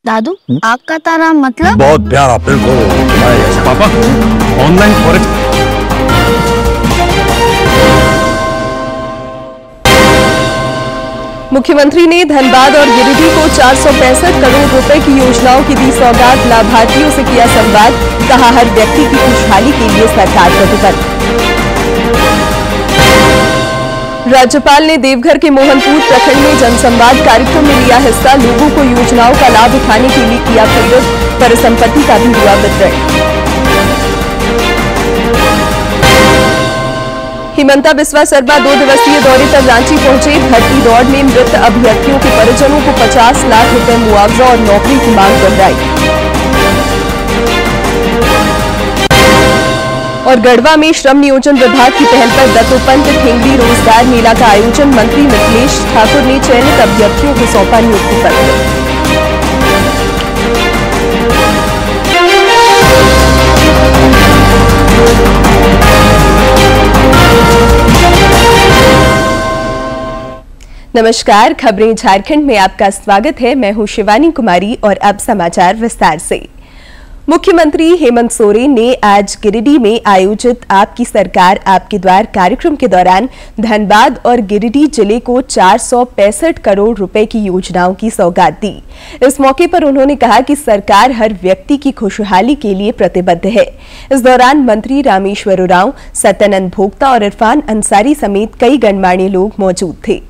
दादू आग का तारा मतलब? बहुत प्यारा, बिल्कुल पापा। ऑनलाइन फॉरेक्स मुख्यमंत्री ने धनबाद और गिरिडीह को 465 करोड़ रुपए की योजनाओं की दी सौगात, लाभार्थियों से किया संवाद, कहा हर व्यक्ति की खुशहाली के लिए सरकार प्रतिबद्ध। राज्यपाल ने देवघर के मोहनपुर प्रखंड में जनसंवाद कार्यक्रम में लिया हिस्सा, लोगों को योजनाओं का लाभ उठाने के लिए किया प्रेरित, परिसंपत्ति का भी हुआ वितरण। हिमंता बिस्वा शर्मा 2 दिवसीय दौरे पर रांची पहुंचे, भर्ती दौड़ में मृत अभ्यर्थियों के परिजनों को 50 लाख रुपए मुआवजा और नौकरी की मांग दोहराई। और गढ़वा में श्रम नियोजन विभाग की पहल पर दत्तोपंत ठेंगड़ी रोजगार मेला का आयोजन, मंत्री मिथिलेश ठाकुर ने चयनित अभ्यर्थियों को सौंपा नियुक्ति पत्र। नमस्कार, खबरें झारखंड में आपका स्वागत है। मैं हूं शिवानी कुमारी और अब समाचार विस्तार से। मुख्यमंत्री हेमंत सोरेन ने आज गिरिडीह में आयोजित आपकी सरकार आपके द्वार कार्यक्रम के दौरान धनबाद और गिरिडीह जिले को 465 करोड़ रुपए की योजनाओं की सौगात दी। इस मौके पर उन्होंने कहा कि सरकार हर व्यक्ति की खुशहाली के लिए प्रतिबद्ध है। इस दौरान मंत्री रामेश्वर उरांव, सत्यानंद भोक्ता और इरफान अंसारी समेत कई गणमान्य लोग मौजूद थे।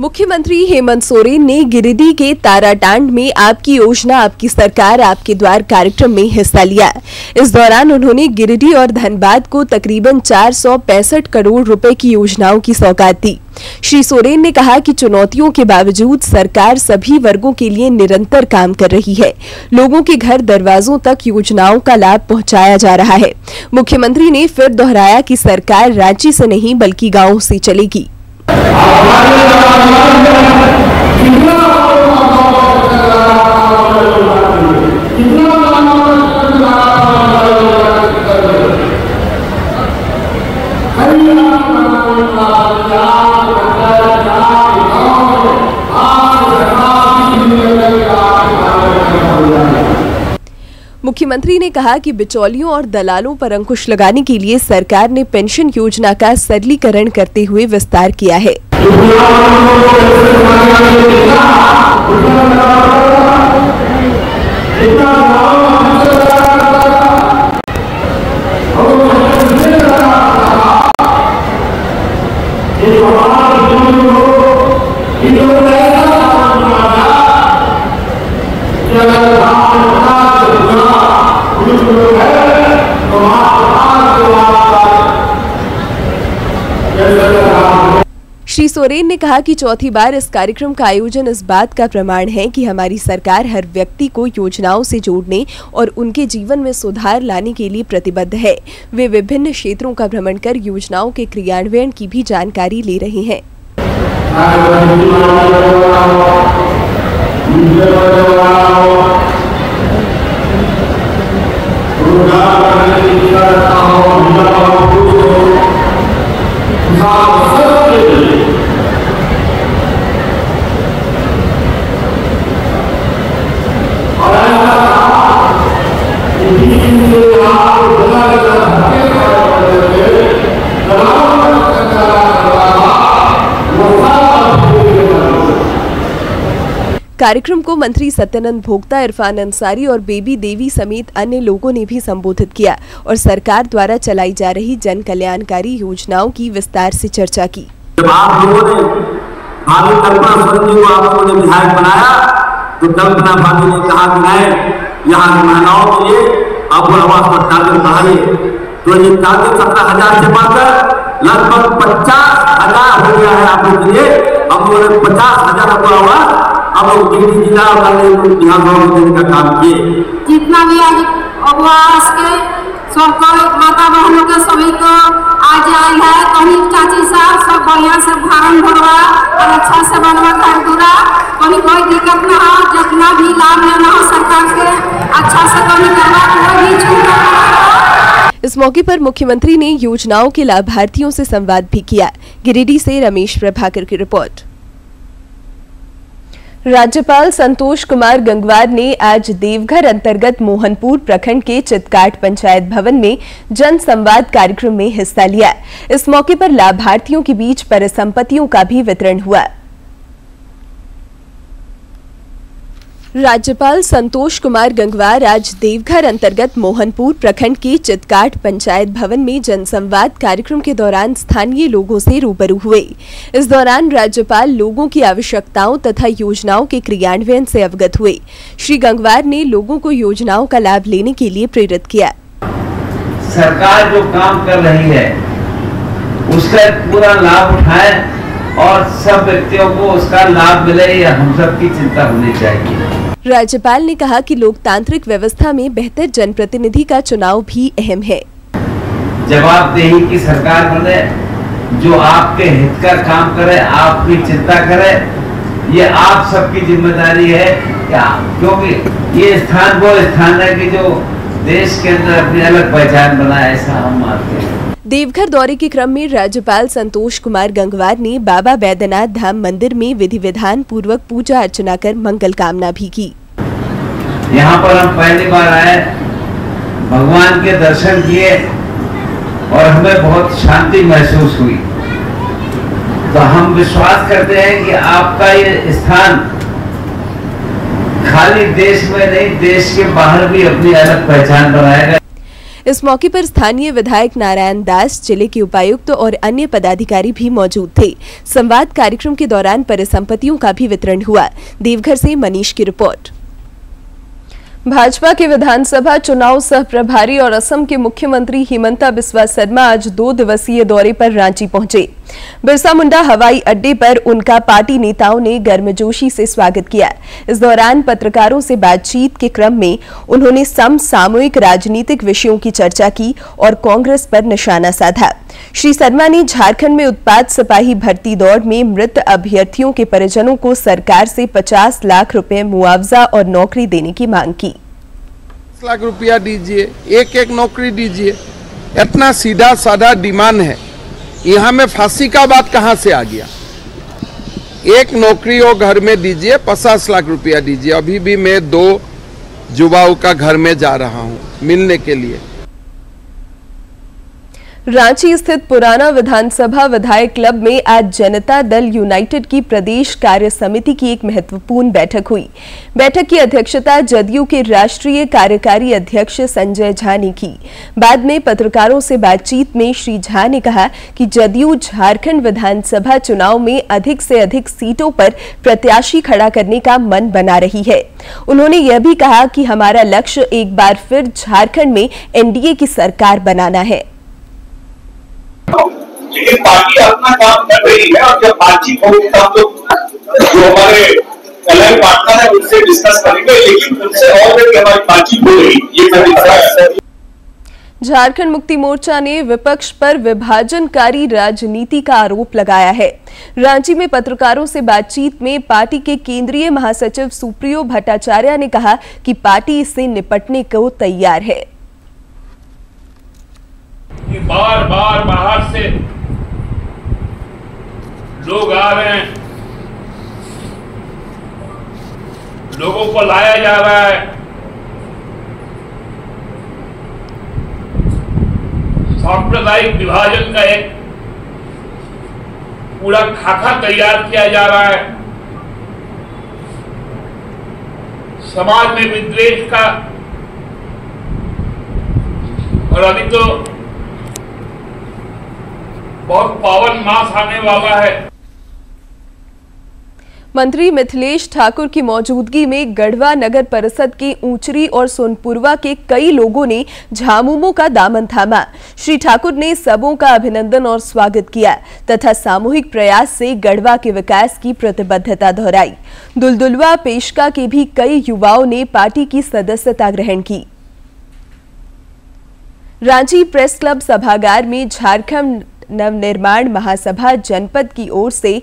मुख्यमंत्री हेमंत सोरेन ने गिरिडीह के ताराटांड में आपकी योजना आपकी सरकार आपके द्वार कार्यक्रम में हिस्सा लिया। इस दौरान उन्होंने गिरिडीह और धनबाद को तकरीबन 465 करोड़ रुपए की योजनाओं की सौगात दी। श्री सोरेन ने कहा कि चुनौतियों के बावजूद सरकार सभी वर्गों के लिए निरंतर काम कर रही है। लोगों के घर दरवाजों तक योजनाओं का लाभ पहुंचाया जा रहा है। मुख्यमंत्री ने फिर दोहराया कि सरकार राज्य से नहीं बल्कि गांवों से चलेगी। मुख्यमंत्री ने कहा कि बिचौलियों और दलालों पर अंकुश लगाने के लिए सरकार ने पेंशन योजना का सरलीकरण करते हुए विस्तार किया है। श्री सोरेन ने कहा कि चौथी बार इस कार्यक्रम का आयोजन इस बात का प्रमाण है कि हमारी सरकार हर व्यक्ति को योजनाओं से जोड़ने और उनके जीवन में सुधार लाने के लिए प्रतिबद्ध है। वे विभिन्न क्षेत्रों का भ्रमण कर योजनाओं के क्रियान्वयन की भी जानकारी ले रहे हैं। कार्यक्रम को मंत्री सत्यानंद भोक्ता, इरफान अंसारी और बेबी देवी समेत अन्य लोगों ने भी संबोधित किया और सरकार द्वारा चलाई जा रही जन कल्याणकारी योजनाओं की विस्तार से चर्चा की। जब आप लोगों ने भाभी कल्पना सोरेन जी को आप लोगों ने विधायक बनाया तो कल्पना भाभी ने कहा कि मैं यहाँ महिलाओं के लिए आपको आवास पर टारगेट बढ़ाइए। तो ये टारगेट 17,000 से बढ़कर लगभग 50,000 हो गया है आप लोगों के लिए। अब लोगों ने 50,000 आपको आवास अब लोग गिरिडीह जिला विधानसभा देने का काम किए। जितना भी आज आवास के सबको माता बहनों के सभी को आज आई है, कहीं चाची साहब सब बढ़िया से फार्म भरवा और अच्छा से बनवा कर दूरा, कहीं कोई दिक्कत न हो, जितना भी लाभ लेना हो सरकार के अच्छा से कहीं करवा, कोई भी छूट। इस मौके पर मुख्यमंत्री ने योजनाओं के लाभार्थियों से संवाद भी किया। गिरिडीह से रमेश प्रभाकर की रिपोर्ट। राज्यपाल संतोष कुमार गंगवार ने आज देवघर अंतर्गत मोहनपुर प्रखंड के चितकाट पंचायत भवन में जन संवाद कार्यक्रम में हिस्सा लिया। इस मौके पर लाभार्थियों के बीच परिसंपत्तियों का भी वितरण हुआ। राज्यपाल संतोष कुमार गंगवार आज देवघर अंतर्गत मोहनपुर प्रखंड के चितकाट पंचायत भवन में जनसंवाद कार्यक्रम के दौरान स्थानीय लोगों से रूबरू हुए। इस दौरान राज्यपाल लोगों की आवश्यकताओं तथा योजनाओं के क्रियान्वयन से अवगत हुए। श्री गंगवार ने लोगों को योजनाओं का लाभ लेने के लिए प्रेरित किया। सरकार जो काम कर रही है उसका पूरा लाभ उठाएं और सब व्यक्तियों को उसका लाभ मिले, ये हम सब की चिंता होनी चाहिए। राज्यपाल ने कहा कि लोकतांत्रिक व्यवस्था में बेहतर जनप्रतिनिधि का चुनाव भी अहम है। जवाबदेही की सरकार बने, जो आपके हित का काम करे, आपकी चिंता करे, ये आप सबकी जिम्मेदारी है। क्योंकि ये स्थान वो स्थान है कि जो देश के अंदर अपनी अलग पहचान बनाए, ऐसा हम मानते हैं। देवघर दौरे के क्रम में राज्यपाल संतोष कुमार गंगवार ने बाबा बैद्यनाथ धाम मंदिर में विधि विधान पूर्वक पूजा अर्चना कर मंगल कामना भी की। यहाँ पर हम पहली बार आए, भगवान के दर्शन किए और हमें बहुत शांति महसूस हुई। तो हम विश्वास करते हैं कि आपका ये स्थान खाली देश में नहीं, देश के बाहर भी अपनी अलग पहचान बनाएगा। इस मौके पर स्थानीय विधायक नारायण दास, जिले के उपायुक्त और अन्य पदाधिकारी भी मौजूद थे। संवाद कार्यक्रम के दौरान परिसंपत्तियों का भी वितरण हुआ। देवघर से मनीष की रिपोर्ट। भाजपा के विधानसभा चुनाव सह प्रभारी और असम के मुख्यमंत्री हिमंता बिस्वा शर्मा आज 2 दिवसीय दौरे पर रांची पहुंचे। बिरसा मुंडा हवाई अड्डे पर उनका पार्टी नेताओं ने गर्मजोशी से स्वागत किया। इस दौरान पत्रकारों से बातचीत के क्रम में उन्होंने समसामयिक राजनीतिक विषयों की चर्चा की और कांग्रेस पर निशाना साधा। श्री शर्मा ने झारखंड में उत्पाद सिपाही भर्ती दौड़ में मृत अभ्यर्थियों के परिजनों को सरकार से 50 लाख रुपए मुआवजा और नौकरी देने की मांग की। 50 लाख रुपया दीजिए, एक नौकरी दीजिए, इतना सीधा साधा डिमांड है। यहाँ में फांसी का बात कहाँ से आ गया? एक नौकरी और घर में दीजिए, 50 लाख रुपया दीजिए। अभी भी मैं 2 युवाओं का घर में जा रहा हूँ मिलने के लिए। रांची स्थित पुराना विधानसभा विधायक क्लब में आज जनता दल यूनाइटेड की प्रदेश कार्य समिति की एक महत्वपूर्ण बैठक हुई। बैठक की अध्यक्षता जदयू के राष्ट्रीय कार्यकारी अध्यक्ष संजय झा ने की। बाद में पत्रकारों से बातचीत में श्री झा ने कहा कि जदयू झारखंड विधानसभा चुनाव में अधिक से अधिक सीटों पर प्रत्याशी खड़ा करने का मन बना रही है। उन्होंने यह भी कहा कि हमारा लक्ष्य एक बार फिर झारखंड में एनडीए की सरकार बनाना है। लेकिन पार्टी अपना काम कर रही है और जब बातचीत होगी तब तो जो हमारे अलग पार्टनर है उनसे डिस्कस करेंगे, लेकिन उनसे ऑलरेडी हमारी बातचीत हो रही ये सभी पता है। झारखंड मुक्ति मोर्चा ने विपक्ष पर विभाजनकारी राजनीति का आरोप लगाया है। रांची में पत्रकारों से बातचीत में पार्टी के केंद्रीय महासचिव सुप्रियो भट्टाचार्य ने कहा कि पार्टी इससे निपटने को तैयार है। कि बार बार बाहर से लोग आ रहे हैं, लोगों को लाया जा रहा है, सांप्रदायिक विभाजन का एक पूरा खाका तैयार किया जा रहा है, समाज में विद्वेष का, और अभी तो बहुत पावन मास आने वाला है। मंत्री मिथिलेश ठाकुर की मौजूदगी में गढ़वा नगर परिषद के ऊंचरी और सोनपुरवा के कई लोगों ने झामुमो का दामन थामा। श्री ठाकुर ने सबों का अभिनंदन और स्वागत किया तथा सामूहिक प्रयास से गढ़वा के विकास की प्रतिबद्धता दोहराई। दुलदुलवा पेशका के भी कई युवाओं ने पार्टी की सदस्यता ग्रहण की। रांची प्रेस क्लब सभागार में झारखंड नवनिर्माण महासभा जनपद की ओर से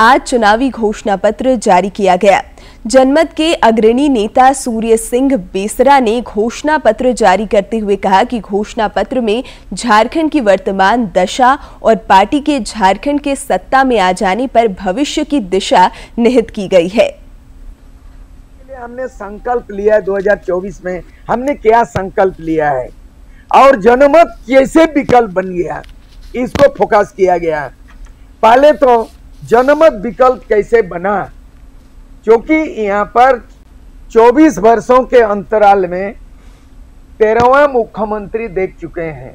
आज चुनावी घोषणा पत्र जारी किया गया। जनमत के अग्रणी नेता सूर्य सिंह बेसरा ने घोषणा पत्र जारी करते हुए कहा कि घोषणा पत्र में झारखंड की वर्तमान दशा और पार्टी के झारखंड के सत्ता में आ जाने पर भविष्य की दिशा निहित की गई है। हमने संकल्प लिया है 2024 में, हमने क्या संकल्प लिया है और जनमत कैसे विकल्प बन गया, इसको फोकस किया गया। पहले तो जनमत विकल्प कैसे बना, क्योंकि यहाँ पर 24 वर्षों के अंतराल में 13वां मुख्यमंत्री देख चुके हैं।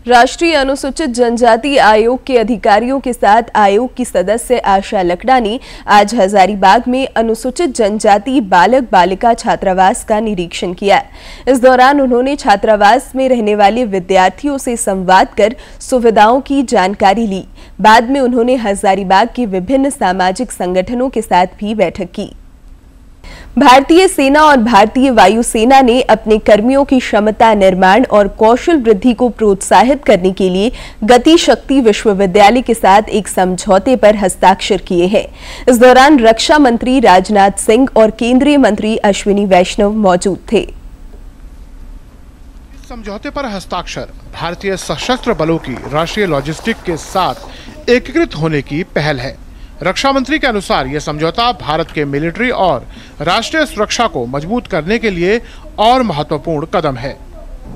राष्ट्रीय अनुसूचित जनजाति आयोग के अधिकारियों के साथ आयोग की सदस्य आशा लकड़ा ने आज हजारीबाग में अनुसूचित जनजाति बालक बालिका छात्रावास का निरीक्षण किया। इस दौरान उन्होंने छात्रावास में रहने वाले विद्यार्थियों से संवाद कर सुविधाओं की जानकारी ली। बाद में उन्होंने हजारीबाग के विभिन्न सामाजिक संगठनों के साथ भी बैठक की। भारतीय सेना और भारतीय वायुसेना ने अपने कर्मियों की क्षमता निर्माण और कौशल वृद्धि को प्रोत्साहित करने के लिए गति शक्ति विश्वविद्यालय के साथ एक समझौते पर हस्ताक्षर किए हैं। इस दौरान रक्षा मंत्री राजनाथ सिंह और केंद्रीय मंत्री अश्विनी वैष्णव मौजूद थे। इस समझौते पर हस्ताक्षर भारतीय सशस्त्र बलों की राष्ट्रीय लॉजिस्टिक के साथ एकीकृत होने की पहल है। रक्षा मंत्री के अनुसार यह समझौता भारत के मिलिट्री और राष्ट्रीय सुरक्षा को मजबूत करने के लिए और महत्वपूर्ण कदम है।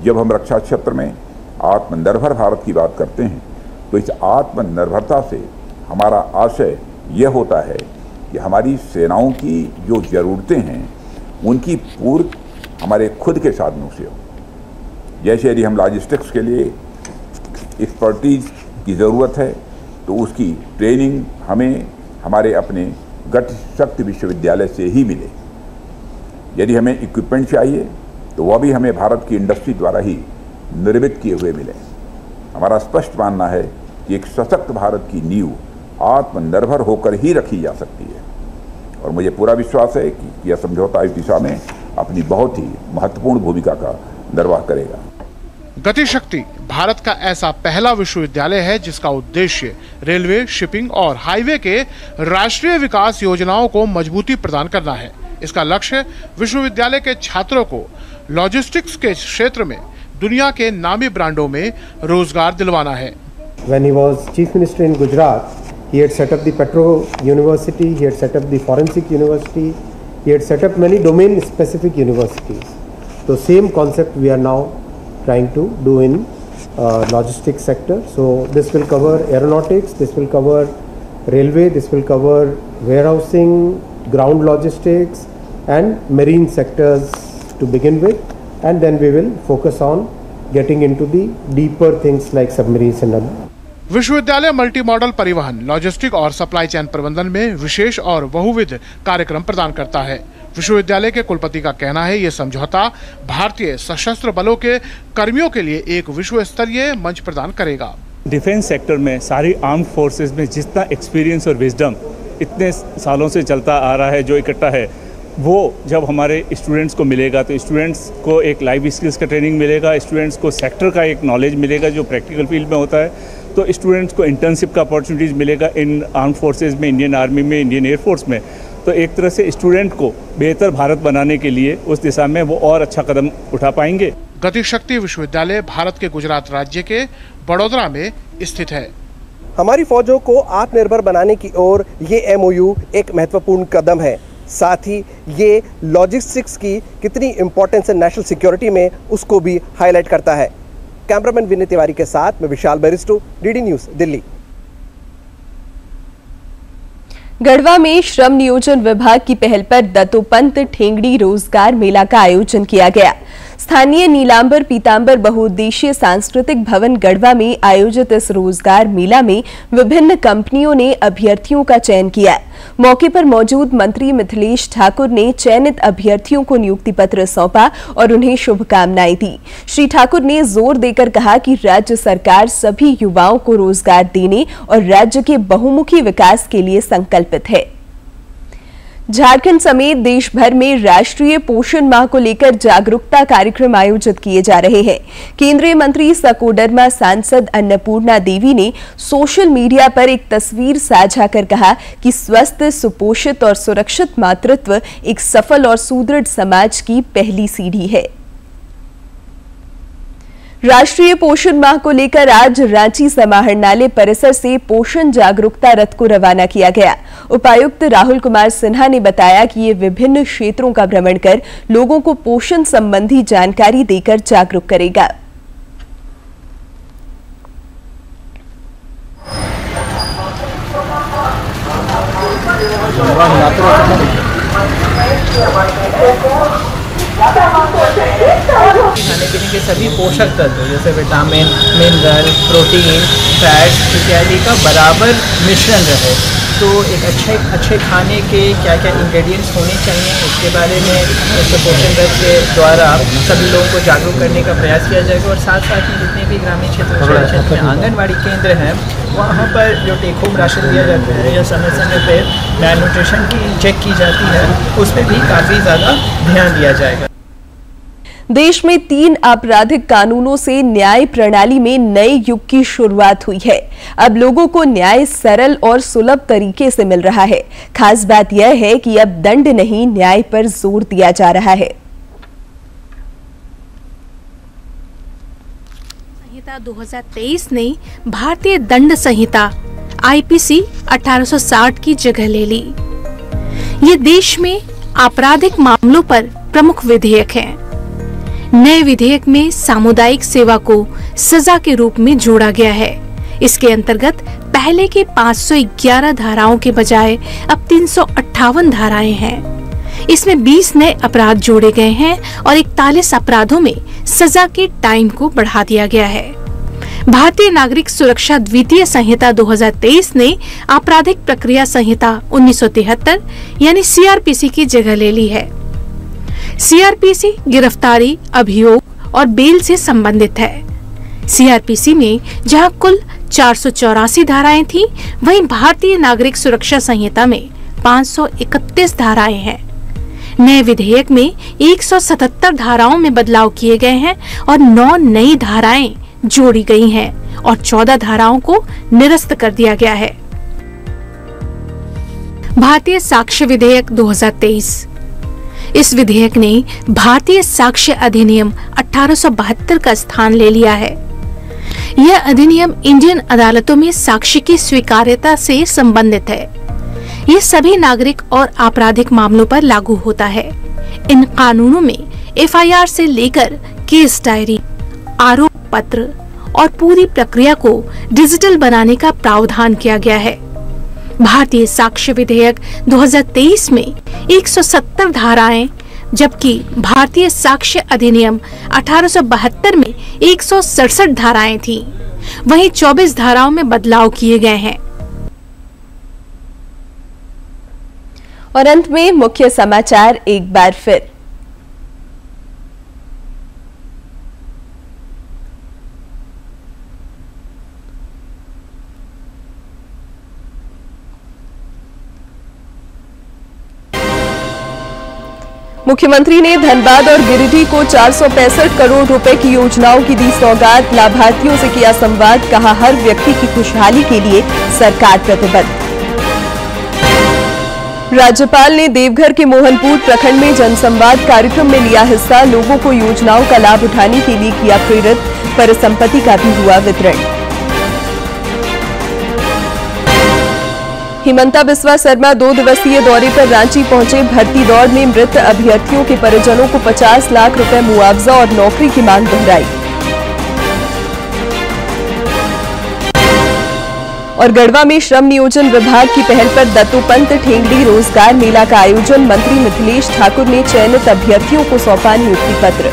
जब हम रक्षा क्षेत्र में आत्मनिर्भर भारत की बात करते हैं तो इस आत्मनिर्भरता से हमारा आशय यह होता है कि हमारी सेनाओं की जो जरूरतें हैं उनकी पूर्ति हमारे खुद के साधनों से हो। जैसे यदि हम लॉजिस्टिक्स के लिए एक्सपर्टीज की ज़रूरत है तो उसकी ट्रेनिंग हमें हमारे अपने गति शक्ति विश्वविद्यालय से ही मिले। यदि हमें इक्विपमेंट चाहिए तो वह भी हमें भारत की इंडस्ट्री द्वारा ही निर्मित किए हुए मिले। हमारा स्पष्ट मानना है कि एक सशक्त भारत की नींव आत्मनिर्भर होकर ही रखी जा सकती है और मुझे पूरा विश्वास है कि यह समझौता इस दिशा में अपनी बहुत ही महत्वपूर्ण भूमिका का निर्वाह करेगा। गति शक्ति भारत का ऐसा पहला विश्वविद्यालय है जिसका उद्देश्य रेलवे, शिपिंग और हाईवे के राष्ट्रीय विकास योजनाओं को मजबूती प्रदान करना है। इसका लक्ष्य विश्वविद्यालय के छात्रों को लॉजिस्टिक्स के क्षेत्र में दुनिया के नामी ब्रांडों में रोजगार दिलवाना है। When he was Chief Minister in Gujarat, he had set up the Petro University, he had set up the Forensic University, he had set up many domain-specific universities. So same concept we are now trying to do in logistics sector. So this will cover aeronautics, this will cover railway, this will cover warehousing, ground logistics and marine sectors to begin with, and then we will focus on getting into the deeper things like submarines and other. विश्वविद्यालय multi modal परिवहन, logistic और supply chain प्रबंधन में विशेष और बहुविध कार्यक्रम प्रदान करता है। विश्वविद्यालय के कुलपति का कहना है ये समझौता भारतीय सशस्त्र बलों के कर्मियों के लिए एक विश्व स्तरीय मंच प्रदान करेगा। डिफेंस सेक्टर में सारी आर्म्ड फोर्सेस में जितना एक्सपीरियंस और विजडम इतने सालों से चलता आ रहा है, जो इकट्ठा है, वो जब हमारे स्टूडेंट्स को मिलेगा तो स्टूडेंट्स को एक लाइव स्किल्स का ट्रेनिंग मिलेगा, स्टूडेंट्स को सेक्टर का एक नॉलेज मिलेगा जो प्रैक्टिकल फील्ड में होता है, तो स्टूडेंट्स को इंटर्नशिप का अपॉर्चुनिटीज़ मिलेगा इन आर्म फोर्सेज में, इंडियन आर्मी में, इंडियन एयरफोर्स में। तो एक तरह से स्टूडेंट को बेहतर भारत बनाने के लिए उस दिशा में वो और अच्छा कदम उठा पाएंगे। गति शक्ति विश्वविद्यालय भारत के गुजरात राज्य के बड़ोदरा में स्थित है। हमारी फौजों को आत्मनिर्भर बनाने की ओर ये एमओयू एक महत्वपूर्ण कदम है। साथ ही ये लॉजिस्टिक्स की कितनी इंपॉर्टेंस है नेशनल सिक्योरिटी में, उसको भी हाईलाइट करता है। कैमरामैन विनय तिवारी के साथ मैं विशाल बैरिस्टो, डीडी न्यूज, दिल्ली। गढ़वा में श्रम नियोजन विभाग की पहल पर दत्तोपंत ठेंगड़ी रोजगार मेला का आयोजन किया गया। स्थानीय नीलांबर पीतांबर बहुउद्देशीय सांस्कृतिक भवन गढ़वा में आयोजित इस रोजगार मेला में विभिन्न कंपनियों ने अभ्यर्थियों का चयन किया। मौके पर मौजूद मंत्री मिथिलेश ठाकुर ने चयनित अभ्यर्थियों को नियुक्ति पत्र सौंपा और उन्हें शुभकामनाएं दी। श्री ठाकुर ने जोर देकर कहा कि राज्य सरकार सभी युवाओं को रोजगार देने और राज्य के बहुमुखी विकास के लिए संकल्पित है। झारखंड समेत देश भर में राष्ट्रीय पोषण माह को लेकर जागरूकता कार्यक्रम आयोजित किए जा रहे हैं। केंद्रीय मंत्री सकोडरमा सांसद अन्नपूर्णा देवी ने सोशल मीडिया पर एक तस्वीर साझा कर कहा कि स्वस्थ, सुपोषित और सुरक्षित मातृत्व एक सफल और सुदृढ़ समाज की पहली सीढ़ी है। राष्ट्रीय पोषण माह को लेकर आज रांची समाहरणालय परिसर से पोषण जागरूकता रथ को रवाना किया गया। उपायुक्त राहुल कुमार सिन्हा ने बताया कि ये विभिन्न क्षेत्रों का भ्रमण कर लोगों को पोषण संबंधी जानकारी देकर जागरूक करेगा। खाने पीने के सभी पोषक तत्व जैसे विटामिन, मिनरल, प्रोटीन, फैट्स इत्यादि का बराबर मिश्रण रहे। तो एक अच्छे खाने के क्या क्या इंग्रेडिएंट्स होने चाहिए इसके बारे में इस पोषण रथ के द्वारा सभी लोगों को जागरूक करने का प्रयास किया जाएगा। और साथ साथ में जितने भी ग्रामीण क्षेत्र में आंगनबाड़ी केंद्र हैं वहाँ पर जो टेक होम राशन दिया जाता है या समय समय पर मैल न्यूट्रिशन की चेक की जाती है उस पर भी काफ़ी ज़्यादा ध्यान दिया जाएगा। देश में 3 आपराधिक कानूनों से न्याय प्रणाली में नए युग की शुरुआत हुई है। अब लोगों को न्याय सरल और सुलभ तरीके से मिल रहा है। खास बात यह है कि अब दंड नहीं, न्याय पर जोर दिया जा रहा है। संहिता 2023 ने भारतीय दंड संहिता आईपीसी 1860 की जगह ले ली। ये देश में आपराधिक मामलों पर प्रमुख विधेयक है। नए विधेयक में सामुदायिक सेवा को सजा के रूप में जोड़ा गया है। इसके अंतर्गत पहले के 511 धाराओं के बजाय अब 358 धाराएं हैं। इसमें 20 नए अपराध जोड़े गए हैं और 41 अपराधों में सजा के टाइम को बढ़ा दिया गया है। भारतीय नागरिक सुरक्षा द्वितीय संहिता 2023 ने आपराधिक प्रक्रिया संहिता 1973 यानी सीआरपीसी की जगह ले ली है। सीआरपीसी गिरफ्तारी, अभियोग और बेल से संबंधित है। सीआरपीसी में जहां कुल 484 धाराएं थीं, वहीं भारतीय नागरिक सुरक्षा संहिता में 531 धाराएं हैं। नए विधेयक में 177 धाराओं में बदलाव किए गए हैं और 9 नई धाराएं जोड़ी गई हैं और 14 धाराओं को निरस्त कर दिया गया है। भारतीय साक्ष्य विधेयक 2023। इस विधेयक ने भारतीय साक्ष्य अधिनियम 1872 का स्थान ले लिया है। यह अधिनियम इंडियन अदालतों में साक्ष्य की स्वीकार्यता से संबंधित है। यह सभी नागरिक और आपराधिक मामलों पर लागू होता है। इन कानूनों में एफआईआर से लेकर केस डायरी, आरोप पत्र और पूरी प्रक्रिया को डिजिटल बनाने का प्रावधान किया गया है। भारतीय साक्ष्य विधेयक 2023 में 170 धाराएं, जबकि भारतीय साक्ष्य अधिनियम 1872 में 167 धाराएं थीं। वहीं 24 धाराओं में बदलाव किए गए हैं। और अंत में मुख्य समाचार एक बार फिर। मुख्यमंत्री ने धनबाद और गिरिडीह को 465 करोड़ रुपए की योजनाओं की दी सौगात। लाभार्थियों से किया संवाद, कहा हर व्यक्ति की खुशहाली के लिए सरकार प्रतिबद्ध। राज्यपाल ने देवघर के मोहनपुर प्रखंड में जनसंवाद कार्यक्रम में लिया हिस्सा। लोगों को योजनाओं का लाभ उठाने के लिए किया प्रेरित। परिसंपत्ति का भी हुआ वितरण। हिमंता बिस्वा शर्मा 2 दिवसीय दौरे पर रांची पहुंचे। भर्ती दौड़ में मृत अभ्यर्थियों के परिजनों को 50 लाख रुपए मुआवजा और नौकरी की मांग दोहराई। और गढ़वा में श्रम नियोजन विभाग की पहल पर दत्तोपंत ठेंगड़ी रोजगार मेला का आयोजन। मंत्री मिथिलेश ठाकुर ने चयनित अभ्यर्थियों को सौंपा नियुक्ति पत्र।